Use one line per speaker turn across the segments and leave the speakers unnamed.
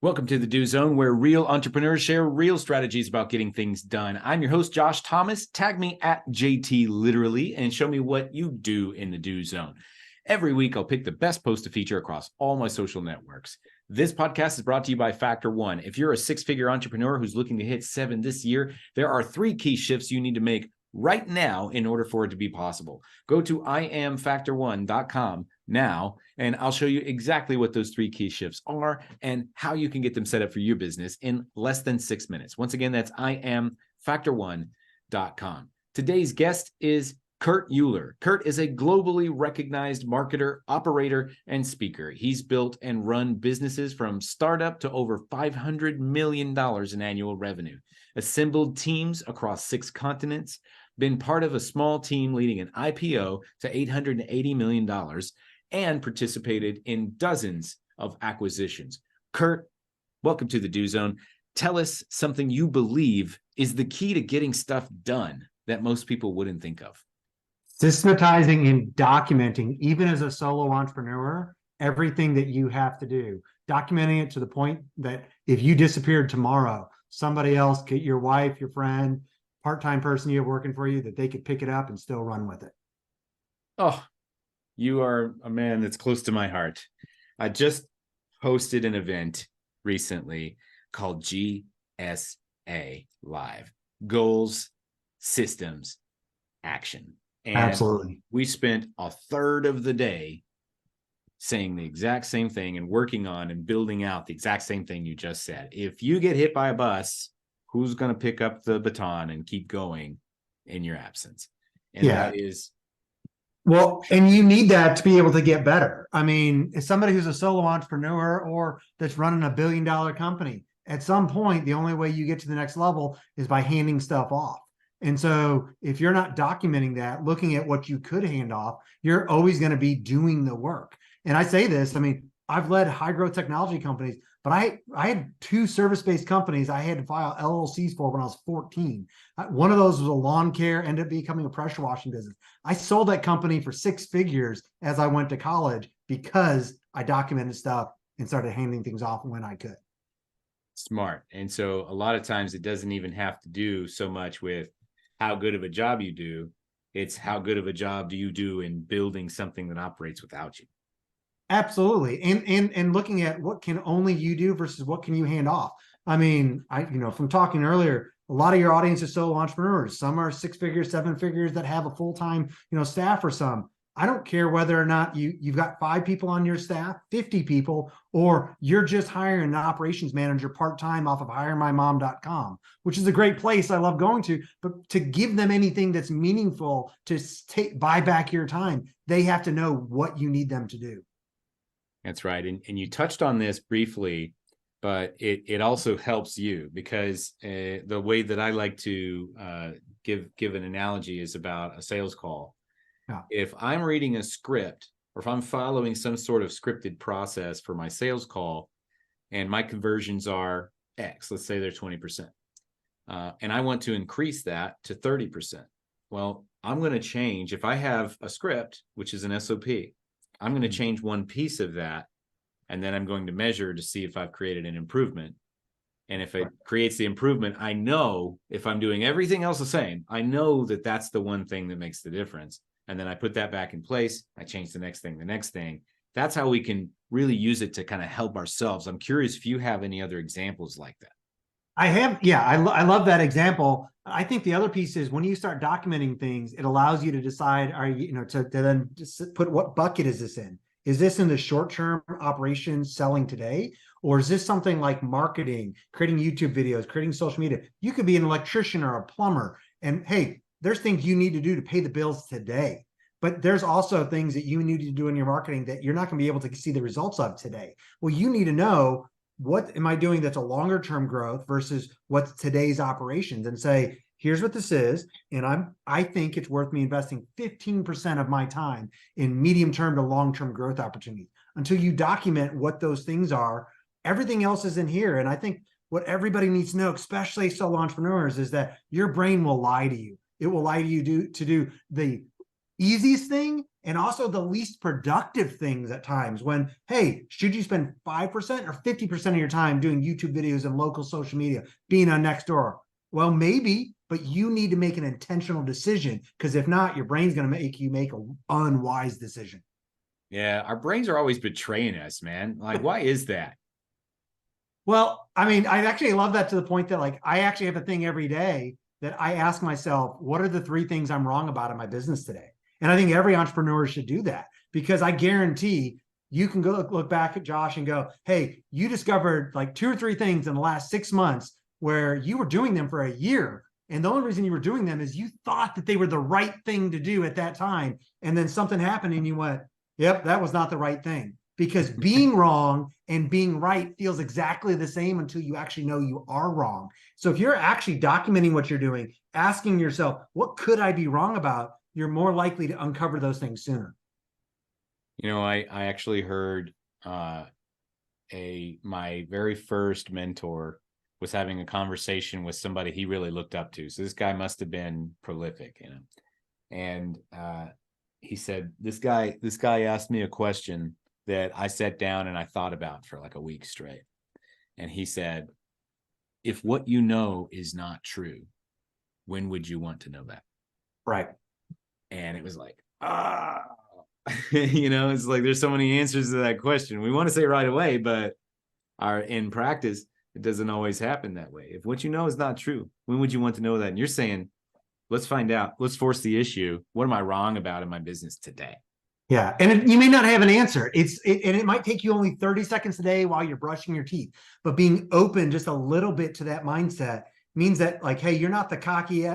Welcome to the Do Zone, where real entrepreneurs share real strategies about getting things done. I'm your host, Josh Thomas. Tag me at JT Literally and show me what you do in the Do Zone. Every week, I'll pick the best post to feature across all my social networks. This podcast is brought to you by Factor One. If you're a six-figure entrepreneur who's looking to hit 7 this year, there are 3 key shifts you need to make right now in order for it to be possible. Go to iamfactor1.com now, and I'll show you exactly what those 3 key shifts are and how you can get them set up for your business in less than 6 minutes. Once again, that's iamfactor1.com. Today's guest is Kurt Uhlir. Kurt is a globally recognized marketer, operator, and speaker. He's built and run businesses from startup to over $500 million in annual revenue, assembled teams across 6 continents, been part of a small team leading an IPO to $880 million, and participated in dozens of acquisitions. Kurt, welcome to the Do Zone. Tell us something you believe is the key to getting stuff done that most people wouldn't think of.
Systematizing and documenting, even as a solo entrepreneur, everything that you have to do. Documenting it to the point that if you disappeared tomorrow, somebody else, your wife, your friend, part-time person you have working for you, that they could pick it up and still run with it.
Oh, you are a man that's close to my heart. I just hosted an event recently called GSA Live, Goals, Systems, Action. And
absolutely,
we spent a third of the day saying the exact same thing and working on and building out the exact same thing you just said. If you get hit by a bus, who's going to pick up the baton and keep going in your absence? And that is...
Well, and you need that to be able to get better. I mean, as somebody who's a solo entrepreneur or that's running a $1 billion company, at some point, the only way you get to the next level is by handing stuff off. And so if you're not documenting that, looking at what you could hand off, you're always going to be doing the work. And I say this, I mean, I've led high growth technology companies, but I had 2 service-based companies I had to file LLCs for when I was 14. One of those was a lawn care, ended up becoming a pressure washing business. I sold that company for 6 figures as I went to college because I documented stuff and started handing things off when I could.
Smart. And so a lot of times it doesn't even have to do so much with how good of a job you do. It's how good of a job do you do in building something that operates without you.
Absolutely. And looking at what can only you do versus what can you hand off. I mean, from talking earlier, a lot of your audience is solo entrepreneurs. Some are 6 figures, 7 figures that have a full-time, staff or some. I don't care whether or not you've got 5 people on your staff, 50 people, or you're just hiring an operations manager part-time off of hiremymom.com, which is a great place I love going to, but to give them anything that's meaningful to buy back your time, they have to know what you need them to do.
That's right. And you touched on this briefly, but it also helps you because the way that I like to give an analogy is about a sales call. Yeah. If I'm reading a script or if I'm following some sort of scripted process for my sales call and my conversions are X, let's say they're 20%, and I want to increase that to 30%. Well, I'm going to change, if I have a script, which is an SOP, I'm going to change one piece of that, and then I'm going to measure to see if I've created an improvement. And if it creates the improvement, I know if I'm doing everything else the same, I know that that's the one thing that makes the difference. And then I put that back in place. I change the next thing. That's how we can really use it to kind of help ourselves. I'm curious if you have any other examples like that.
I have. Yeah, I love that example. I think the other piece is when you start documenting things, it allows you to decide, to then just put what bucket is this in? Is this in the short-term operations selling today? Or is this something like marketing, creating YouTube videos, creating social media? You could be an electrician or a plumber. And hey, there's things you need to do to pay the bills today. But there's also things that you need to do in your marketing that you're not going to be able to see the results of today. Well, you need to know, what am I doing that's a longer term growth versus what's today's operations, and say, here's what this is. And I think it's worth me investing 15% of my time in medium term to long term growth opportunities. Until you document what those things are, everything else is in here. And I think what everybody needs to know, especially solo entrepreneurs, is that your brain will lie to you. It will lie to you to do the easiest thing and also the least productive things at times. When, hey, should you spend 5% or 50% of your time doing YouTube videos and local social media, being on Nextdoor? Well, maybe, but you need to make an intentional decision, because if not, your brain's going to make you make an unwise decision.
Yeah, our brains are always betraying us, man. Like, why is that?
Well, I mean, I actually love that to the point that, like, I actually have a thing every day that I ask myself, what are the 3 things I'm wrong about in my business today? And I think every entrepreneur should do that, because I guarantee you can go look back at Josh and go, hey, you discovered like 2 or 3 things in the last 6 months where you were doing them for a year. And the only reason you were doing them is you thought that they were the right thing to do at that time. And then something happened and you went, yep, that was not the right thing. Because being wrong and being right feels exactly the same until you actually know you are wrong. So if you're actually documenting what you're doing, asking yourself, what could I be wrong about? You're more likely to uncover those things sooner.
I actually heard my very first mentor was having a conversation with somebody he really looked up to. So this guy must have been prolific, And he said, this guy asked me a question that I sat down and I thought about for like a week straight. And he said, if what you know is not true, when would you want to know that?
Right.
And it was like, it's like there's so many answers to that question. We want to say right away, but in practice, it doesn't always happen that way. If what you know is not true, when would you want to know that? And you're saying, let's find out. Let's force the issue. What am I wrong about in my business today?
Yeah, and you may not have an answer. And it might take you only 30 seconds a day while you're brushing your teeth. But being open just a little bit to that mindset means that, like, hey, you're not the cocky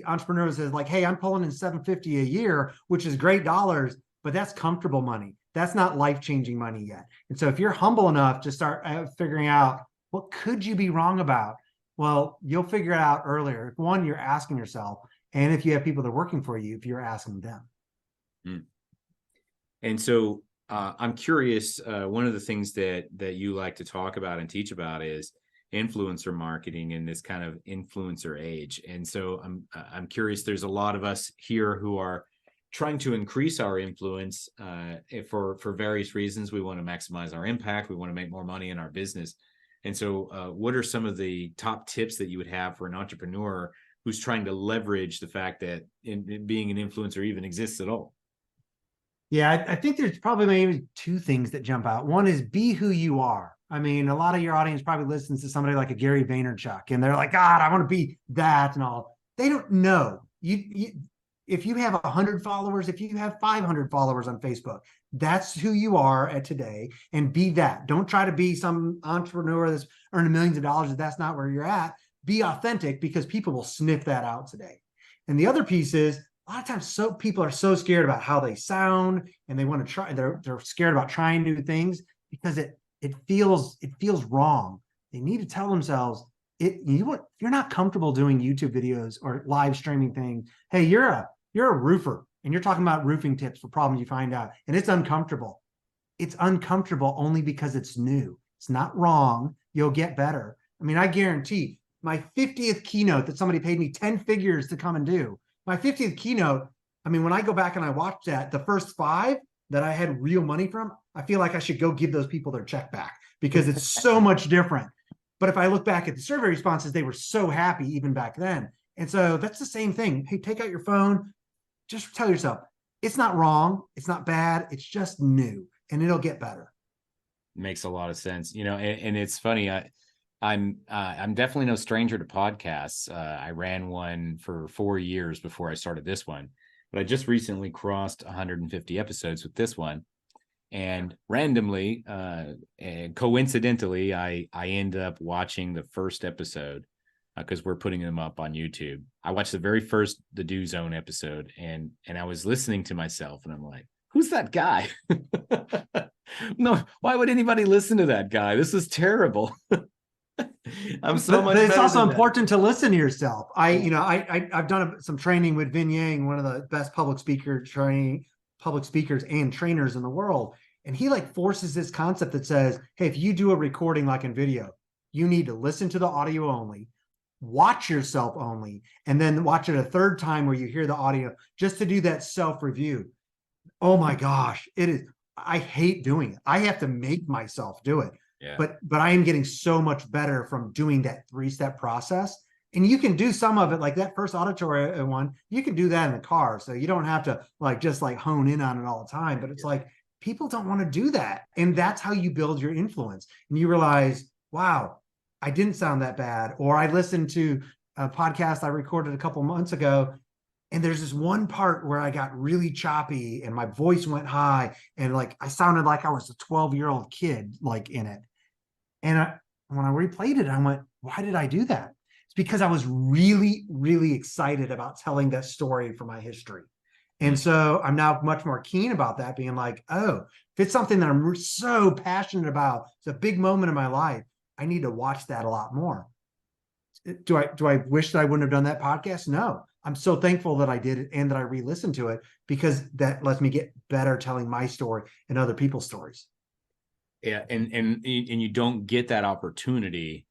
entrepreneur who says, like, hey, I'm pulling in 750 a year, which is great dollars, but that's comfortable money. That's not life-changing money yet. And so if you're humble enough to start figuring out what could you be wrong about, well, you'll figure it out earlier. If one, you're asking yourself, and if you have people that are working for you, if you're asking them.
And so I'm curious, one of the things that you like to talk about and teach about is influencer marketing in this kind of influencer age. And so I'm curious, there's a lot of us here who are trying to increase our influence for various reasons. We want to maximize our impact. We want to make more money in our business. And so what are some of the top tips that you would have for an entrepreneur who's trying to leverage the fact that being an influencer even exists at all?
Yeah, I think there's probably maybe 2 things that jump out. One is be who you are. I mean, a lot of your audience probably listens to somebody like a Gary Vaynerchuk, and they're like, God, I want to be that and all. They don't know. If you have 100 followers, if you have 500 followers on Facebook, that's who you are at today, and be that. Don't try to be some entrepreneur that's earning millions of dollars if that's not where you're at. Be authentic, because people will sniff that out today. And the other piece is, a lot of times people are so scared about how they sound, and they want to try, they're scared about trying new things because it feels wrong. They need to tell themselves, if you're not comfortable doing YouTube videos or live streaming things, hey, you're a roofer and you're talking about roofing tips for problems you find out, and it's uncomfortable. It's uncomfortable only because it's new. It's not wrong. You'll get better. I mean, I guarantee my 50th keynote that somebody paid me 10 figures to come and do, my 50th keynote, I mean, when I go back and I watch that, the first 5 that I had real money from, I feel like I should go give those people their check back, because it's so much different. But if I look back at the survey responses, they were so happy even back then. And so that's the same thing. Hey, take out your phone. Just tell yourself, it's not wrong. It's not bad. It's just new, and it'll get better.
Makes a lot of sense, and it's funny. I'm definitely no stranger to podcasts. I ran one for 4 years before I started this one, but I just recently crossed 150 episodes with this one. And randomly and coincidentally, I end up watching the first episode because we're putting them up on YouTube. I watched the very first The Do Zone episode, and I was listening to myself, and I'm like, who's that guy? No, why would anybody listen to that guy? This is terrible. I'm so much
but it's
better
also
than that.
important to listen to yourself. I've done some training with Vin Yang, one of the best public speakers and trainers in the world. And he like forces this concept that says, hey, if you do a recording like in video, you need to listen to the audio only, watch yourself only, and then watch it a third time where you hear the audio, just to do that self-review. Oh my gosh, it is. I hate doing it. I have to make myself do it.
Yeah.
But I am getting so much better from doing that 3-step process. And you can do some of it like that first auditory one. You can do that in the car, so you don't have to like just like hone in on it all the time. But it's
Yeah.
like people don't want to do that, and that's how you build your influence. And you realize, wow, I didn't sound that bad. Or I listened to a podcast I recorded a couple months ago, and there's this one part where I got really choppy and my voice went high and like I sounded like I was a 12-year-old kid like in it. And when I replayed it, I went, why did I do that? It's because I was really, really excited about telling that story for my history. And
Mm.
so I'm now much more keen about that, being like, oh, if it's something that I'm so passionate about, it's a big moment in my life, I need to watch that a lot more. Do I wish that I wouldn't have done that podcast? No. I'm so thankful that I did it and that I re-listened to it, because that lets me get better telling my story and other people's stories.
Yeah, and you don't get that opportunity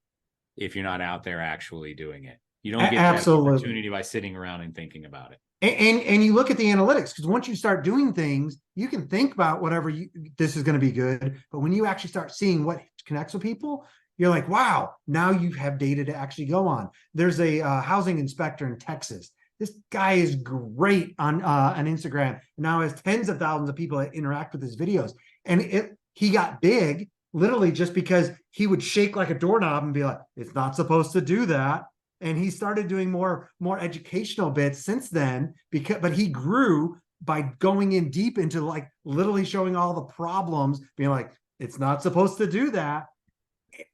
if you're not out there actually doing it. You don't get that
Absolutely.
opportunity by sitting around and thinking about it.
And you look at the analytics, because once you start doing things, you can think about whatever this is going to be good, but when you actually start seeing what connects with people, you're like, wow, now you have data to actually go on. There's a housing inspector in Texas. This guy is great on Instagram, now has tens of thousands of people that interact with his videos. And he got big literally just because he would shake like a doorknob and be like, it's not supposed to do that. And he started doing more educational bits since then, but he grew by going in deep into like literally showing all the problems, being like, it's not supposed to do that.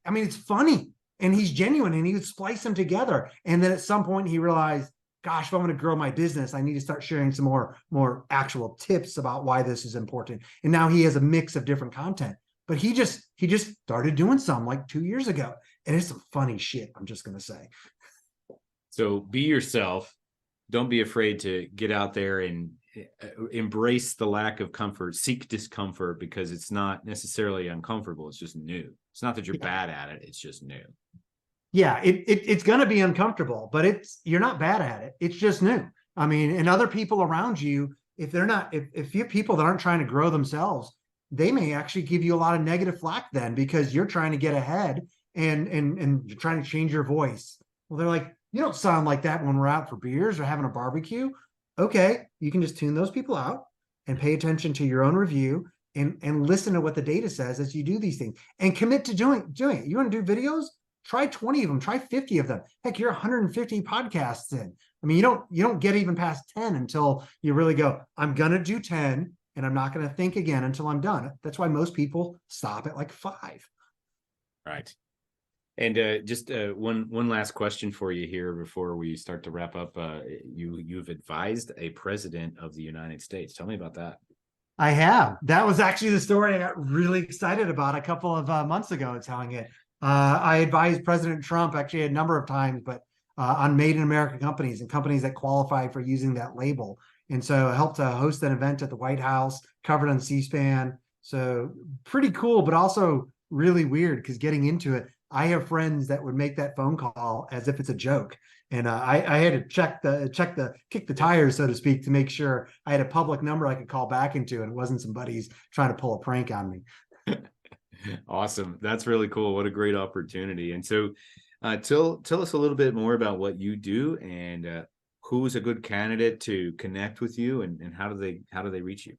I mean, it's funny, and he's genuine, and he would splice them together. And then at some point he realized, gosh, if I'm going to grow my business, I need to start sharing some more actual tips about why this is important. And now he has a mix of different content. But he just started doing some like 2 years ago. And it's some funny shit, I'm just gonna say.
So be yourself. Don't be afraid to get out there and embrace the lack of comfort, seek discomfort, because it's not necessarily uncomfortable. It's just new. It's not that you're
Yeah.
bad at it. It's just new.
Yeah, it's gonna be uncomfortable, but you're not bad at it. It's just new. I mean, and other people around you, if they're not, if you have people that aren't trying to grow themselves, they may actually give you a lot of negative flack then, because you're trying to get ahead and you're trying to change your voice. Well, they're like, you don't sound like that when we're out for beers or having a barbecue. Okay, you can just tune those people out and pay attention to your own review and listen to what the data says as you do these things and commit to doing it. You want to do videos? Try 20 of them, try 50 of them. Heck, you're 150 podcasts in. I mean, you don't get even past 10 until you really go, I'm gonna do 10 and I'm not gonna think again until I'm done. That's why most people stop at like 5.
Right. And just one last question for you here before we start to wrap up. You've advised a president of the United States. Tell me about that.
I have. That was actually the story I got really excited about a couple of months ago telling it. I advised President Trump actually a number of times, but on made in America companies and companies that qualify for using that label. And so I helped host an event at the White House, covered on C-SPAN. So pretty cool, but also really weird, because getting into it, I have friends that would make that phone call as if it's a joke. And I had to kick the
Yeah.
tires, so to speak, to make sure I had a public number I could call back into, and it wasn't somebody's trying to pull a prank on me.
Awesome. That's really cool. What a great opportunity. And so tell us a little bit more about what you do, and who's a good candidate to connect with you, and how do they reach you?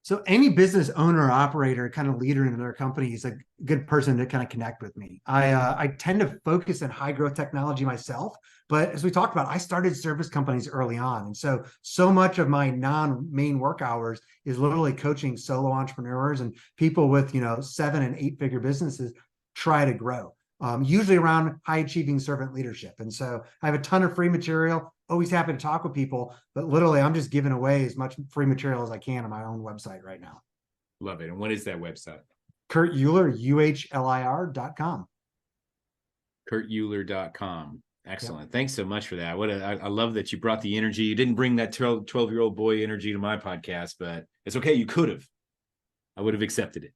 So any business owner or operator, kind of leader in their company, is a good person to kind of connect with me. I tend to focus on high growth technology myself, but as we talked about, I started service companies early on, and so much of my non main work hours is literally coaching solo entrepreneurs and people with 7 and 8 figure businesses try to grow. Usually around high achieving servant leadership. And so I have a ton of free material, always happy to talk with people, but literally I'm just giving away as much free material as I can on my own website right now.
Love it. And what is that website?
Kurt Uhlir, UHLIR.com.
KurtUhlir.com.
Yep.
Excellent. Thanks so much for that. I love that you brought the energy. You didn't bring that 12-year-old boy energy to my podcast, but it's okay. You could have. I would have accepted it.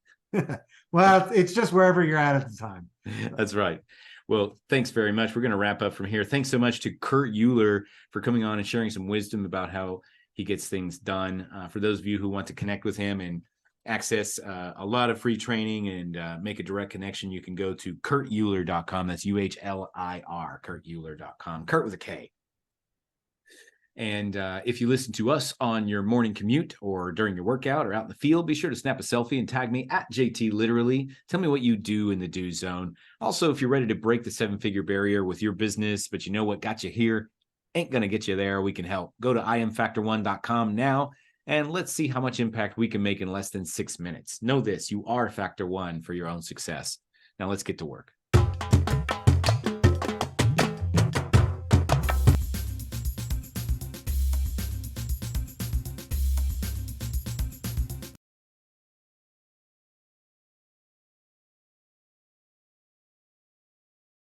Well, it's just wherever you're at the time.
That's right. Well, thanks very much. We're going to wrap up from here. Thanks so much to Kurt Uhlir for coming on and sharing some wisdom about how He gets things done. For those of you who want to connect with him and access a lot of free training and make a direct connection, you can go to kurtuhlir.com. That's UHLIR, kurtuhlir.com. Kurt with a K. And if you listen to us on your morning commute or during your workout or out in the field, be sure to snap a selfie and tag me at JT Literally. Tell me what you do in the do zone. Also, if you're ready to break the 7-figure barrier with your business, but you know what got you here ain't going to get you there, we can help. Go to imfactor1.com now and let's see how much impact we can make in less than 6 minutes. Know this, you are Factor One for your own success. Now let's get to work.